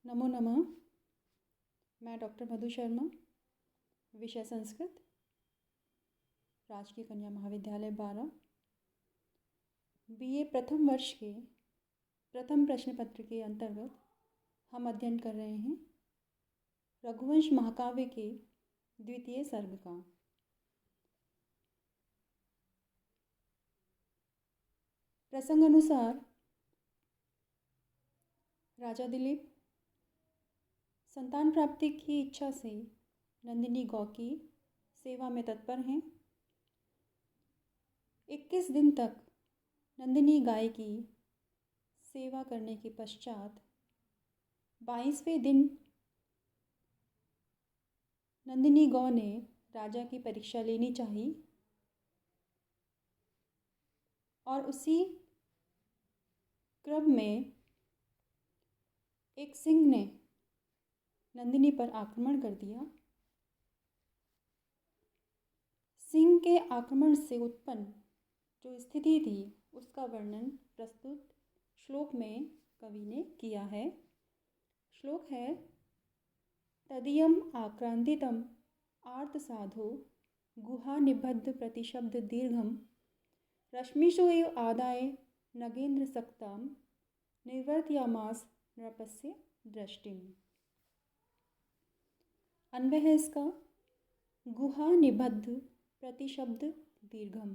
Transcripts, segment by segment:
नमो नमः। मैं डॉक्टर मधु शर्मा, विषय संस्कृत, राजकीय कन्या महाविद्यालय बारा, बीए प्रथम वर्ष के प्रथम प्रश्न पत्र के अंतर्गत हम अध्ययन कर रहे हैं रघुवंश महाकाव्य के द्वितीय सर्ग का। प्रसंग अनुसार राजा दिलीप संतान प्राप्ति की इच्छा से नंदिनी गौ की सेवा में तत्पर हैं। 21 दिन तक नंदिनी गाय की सेवा करने के पश्चात 22वें दिन नंदिनी गौ ने राजा की परीक्षा लेनी चाहिए और उसी क्रम में एक सिंह ने नंदिनी पर आक्रमण कर दिया। सिंह के आक्रमण से उत्पन्न जो स्थिति थी उसका वर्णन प्रस्तुत श्लोक में कवि ने किया है। श्लोक है, तदीयम आक्रांतितम आर्त साधो गुहा निबद्ध प्रतिशब्द दीर्घम रश्मिषु एव आदाय नगेंद्र सक्ताम निर्वर्तयामास नृपस्य दृष्टिम। अन्वय है इसका, गुहा निबद्ध प्रतिशब्द दीर्घम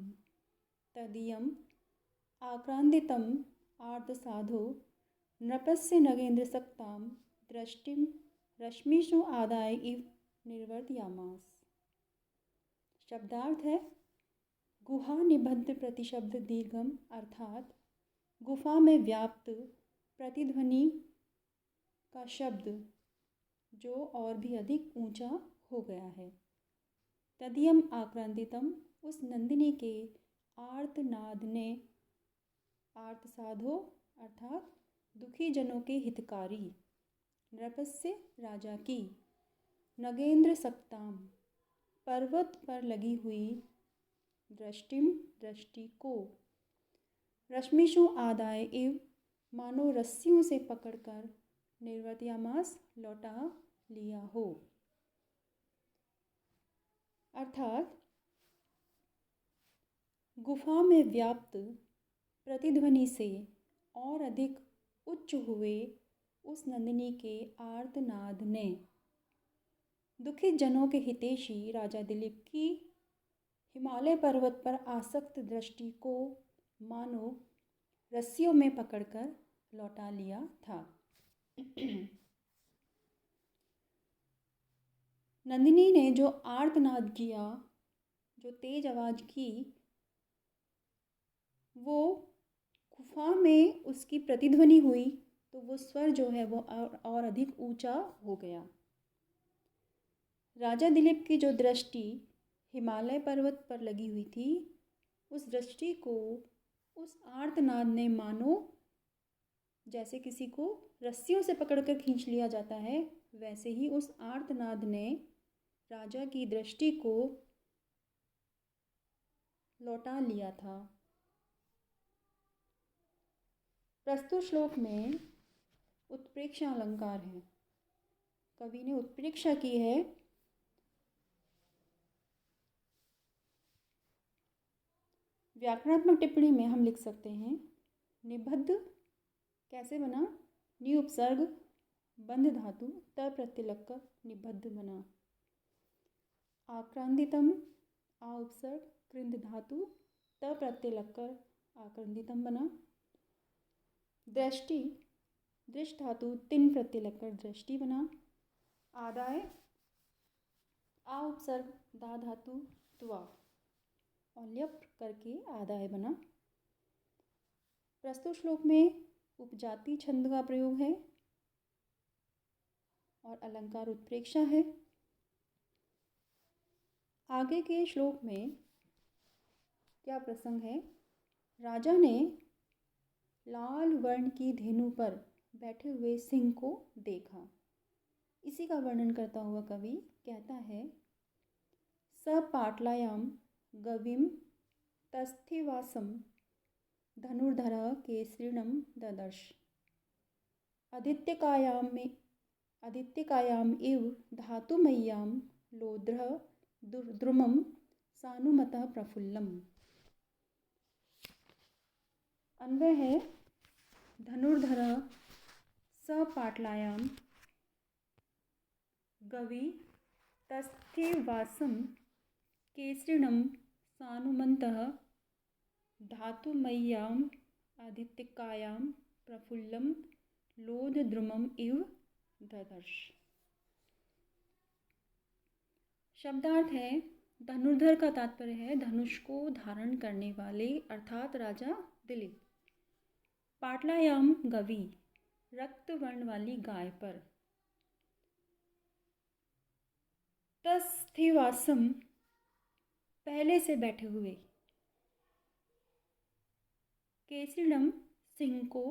तदीयम आक्रांतितम आर्त साधो नृपस्य नगेंद्र सक्ताम दृष्टिम रश्मिषु आदाय इव निर्वर्तयामास। शब्दार्थ है, गुहा निबद्ध प्रतिशब्द दीर्घम अर्थात गुफा में व्याप्त प्रतिध्वनि का शब्द जो और भी अधिक ऊंचा हो गया है। तदीयम आक्रांतितम उस नंदिनी के आर्तनाद ने, आर्त साधो अर्थात दुखी जनों के हितकारी, नृपस्य राजा की, नगेंद्र सक्ताम पर्वत पर लगी हुई, दृष्टिम दृष्टि को, रश्मिषु आदाय इव मानो रस्सियों से पकड़कर, निर्वर्तयामास लौटा लिया हो। अर्थात गुफा में व्याप्त प्रतिध्वनि से और अधिक उच्च हुए उस नंदिनी के आर्तनाद ने दुखित जनों के हितैषी राजा दिलीप की हिमालय पर्वत पर आसक्त दृष्टि को मानो रस्सियों में पकड़कर लौटा लिया था। नंदिनी ने जो आर्तनाद किया, जो तेज आवाज़ की, वो गुफा में उसकी प्रतिध्वनि हुई तो वो स्वर जो है वो और अधिक ऊंचा हो गया। राजा दिलीप की जो दृष्टि हिमालय पर्वत पर लगी हुई थी, उस दृष्टि को उस आर्तनाद ने मानो जैसे किसी को रस्सियों से पकड़कर खींच लिया जाता है, वैसे ही उस आर्तनाद ने राजा की दृष्टि को लौटा लिया था। प्रस्तुत श्लोक में उत्प्रेक्षा अलंकार है। कवि ने उत्प्रेक्षा की है। व्याकरणात्मक टिप्पणी में हम लिख सकते हैं, निबद्ध कैसे बना, नि उपसर्ग बंध धातु त प्रत्यय लगकर निबद्ध बना। आक्रांतितम आ उपसर्ग कृंद धातु त प्रत्यय लगकर आक्रांतितम बना। दृष्टि दृष्ट धातु तिन प्रत्यय लगकर दृष्टि बना। आदाय आ उपसर्ग दा धातु त्वा और ल्यप करके आदाय बना। प्रस्तुत श्लोक में उपजाति छंद का प्रयोग है और अलंकार उत्प्रेक्षा है। आगे के श्लोक में क्या प्रसंग है, राजा ने लाल वर्ण की धेनु पर बैठे हुए सिंह को देखा। इसी का वर्णन करता हुआ कवि कहता है, स पाटलायाम गविम तस्थिवासम धनुर्धर केसरिणम ददर्श आदित्यकायाम में आदित्यकायाम् इव धातुमय्यां लोध्रः द्रुमं सानुमतः प्रफुल्लम। अन्वय है धनुर्धर सपाटलायां गवि तस्थेवासं केसरिणं सानुमन्तः धातुमय्याम् आदित्यकायां प्रफुल्लम लोधद्रुमम इव ददर्श। शब्दार्थ है धनुर्धर का तात्पर्य है धनुष को धारण करने वाले अर्थात राजा दिलीप। पाटलायाम गवि रक्त वर्ण वाली गाय पर। तस्थेवासम पहले से बैठे हुए। केसरिणम सिंह को।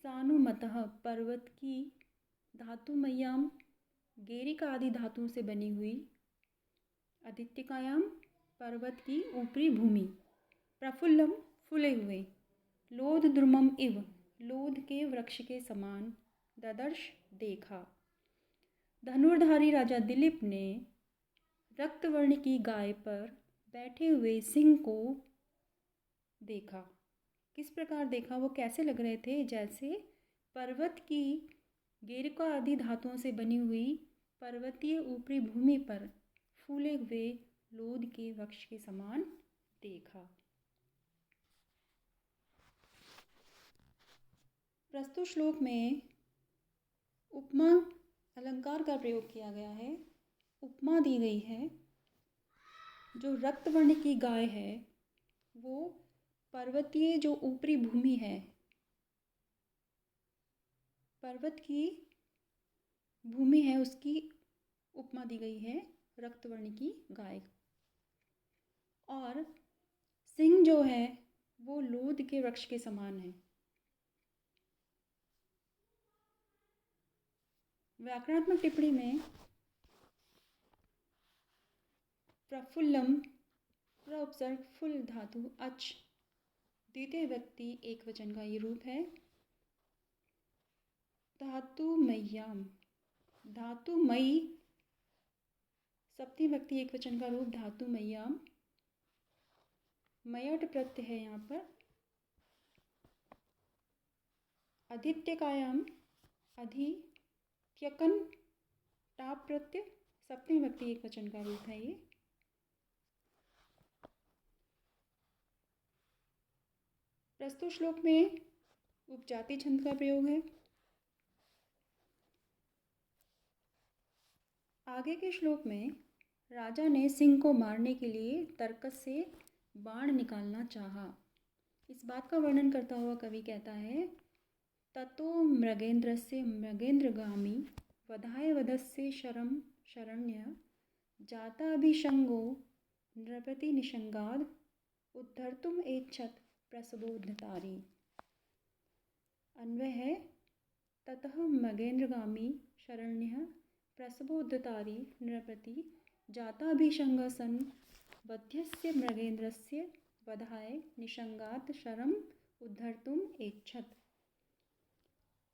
सानुमतः पर्वत की। धातुमय्याम गेरिका आदि धातुओं से बनी हुई। आदित्यकायाम पर्वत की ऊपरी भूमि। प्रफुल्लम फूले हुए। लोध द्रुमम इव लोध के वृक्ष के समान। ददर्श देखा। धनुर्धारी राजा दिलीप ने रक्तवर्ण की गाय पर बैठे हुए सिंह को देखा। किस प्रकार देखा, वो कैसे लग रहे थे? जैसे पर्वत की गेरिका आदि धातुओं से बनी हुई पर्वतीय ऊपरी भूमि पर फूले हुए लोध के वृक्ष के समान देखा। प्रस्तुत श्लोक में उपमा अलंकार का प्रयोग किया गया है। उपमा दी गई है। जो रक्तवर्ण की गाय है वो पर्वतीय जो ऊपरी भूमि है, पर्वत की भूमि है, उसकी उपमा दी गई है रक्तवर्ण की गाय। और सिंह जो है वो लोध के वृक्ष के समान है। व्याकरणात्मक टिप्पणी में प्रफुल्लम प्रउपसर्ग फुल धातु अच द्वितीय व्यक्ति एक वचन का ये रूप है। धातुमय्याम धातुमयी सप्तमी व्यक्ति एक वचन का रूप धातुमय्याम। मयट प्रत्यय है यहाँ पर। आदित्यकायाम अधित्यकन टाप प्रत्यय सप्तमी व्यक्ति एक वचन का रूप है ये। प्रस्तुत श्लोक में उपजाति छंद का प्रयोग है। आगे के श्लोक में राजा ने सिंह को मारने के लिए तर्कस से बाण निकालना चाहा। इस बात का वर्णन करता हुआ कवि कहता है ततो मृगेन्द्रस्य मृगेन्द्रगामी वधाय वधस्य शरम शरण्य जाताभिषंगो नृपति निषंगाद उद्धर्तुम एच्छत प्रसबोद्धतारी। अन्वय है ततः मृगेन्द्रगामी शरण्य प्रसबोद्धतारी नृपति जाताभिषंग सन वध्यस्य मृगेन्द्रस्य वधाय निषंगात शरम उद्धर्तुम एच्छत।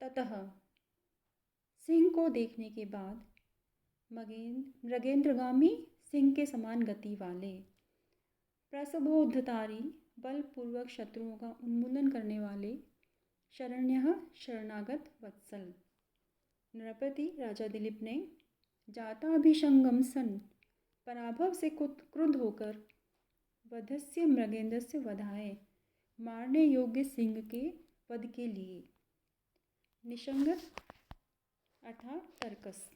ततः सिंह को देखने के बाद मृगेन्द्रगामी सिंह के समान गति वाले प्रसबोद्धतारी बलपूर्वक शत्रुओं का उन्मूलन करने वाले शरण्य शरणागत वत्सल नृपति राजा दिलीप ने जाताभिषंगम सन पराभव से क्रुद्ध होकर वधस्य मृगेंद्र से वधाए मारने योग्य सिंह के वध के लिए निषंगत अर्थात तर्कस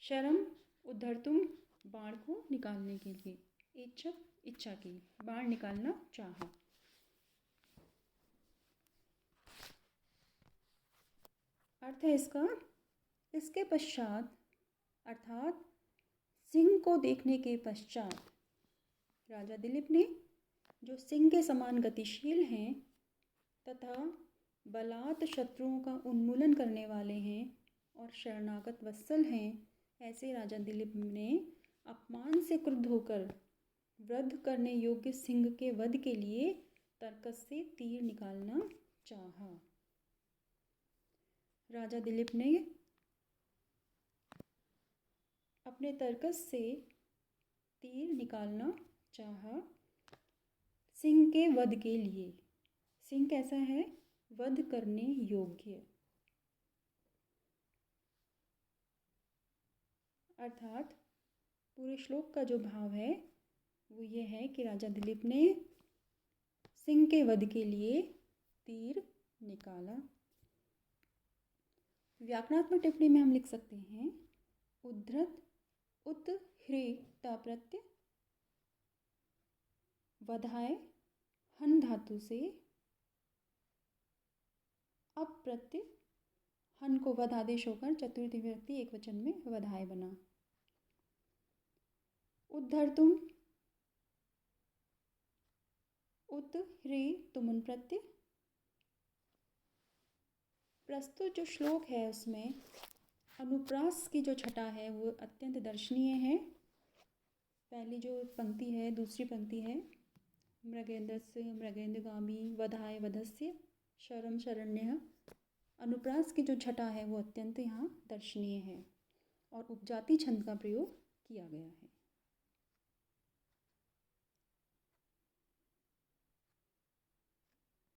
शरम उद्धर्तुम बाण को निकालने के लिए इच्छत इच्छा की बाण निकालना चाहा। अर्थ है इसका इसके पश्चात अर्थात सिंह को देखने के पश्चात राजा दिलीप ने जो सिंह के समान गतिशील हैं तथा बलात् शत्रुओं का उन्मूलन करने वाले हैं और शरणागत वत्सल हैं, ऐसे राजा दिलीप ने अपमान से क्रुद्ध होकर वध करने योग्य सिंह के वध के लिए तर्कस से तीर निकालना चाहा। राजा दिलीप ने अपने तर्कस से तीर निकालना चाहा सिंह के वध के लिए। सिंह कैसा है? वध करने योग्य। अर्थात पूरे श्लोक का जो भाव है वो ये है कि राजा दिलीप ने सिंह के वध के लिए तीर निकाला। व्याकरणात्मक टिप्पणी में हम लिख सकते हैं उद्धृत उत ह्रीता प्रत्यय वधाए हन धातु से अप प्रत्यय हन को वध आदेश होकर चतुर्थी विभक्ति एक वचन में वधाए बना। उद्धर्तुम उत ह्री तुमुन प्रत्यय। प्रस्तुत जो श्लोक है उसमें अनुप्रास की जो छटा है वो अत्यंत दर्शनीय है। पहली जो पंक्ति है, दूसरी पंक्ति है मृगेन्द्रस्य मृगेन्द्रगामी वधाय वधस्य शरम शरण्यः। अनुप्रास की जो छटा है वो अत्यंत यहाँ दर्शनीय है और उपजाति छंद का प्रयोग किया गया है।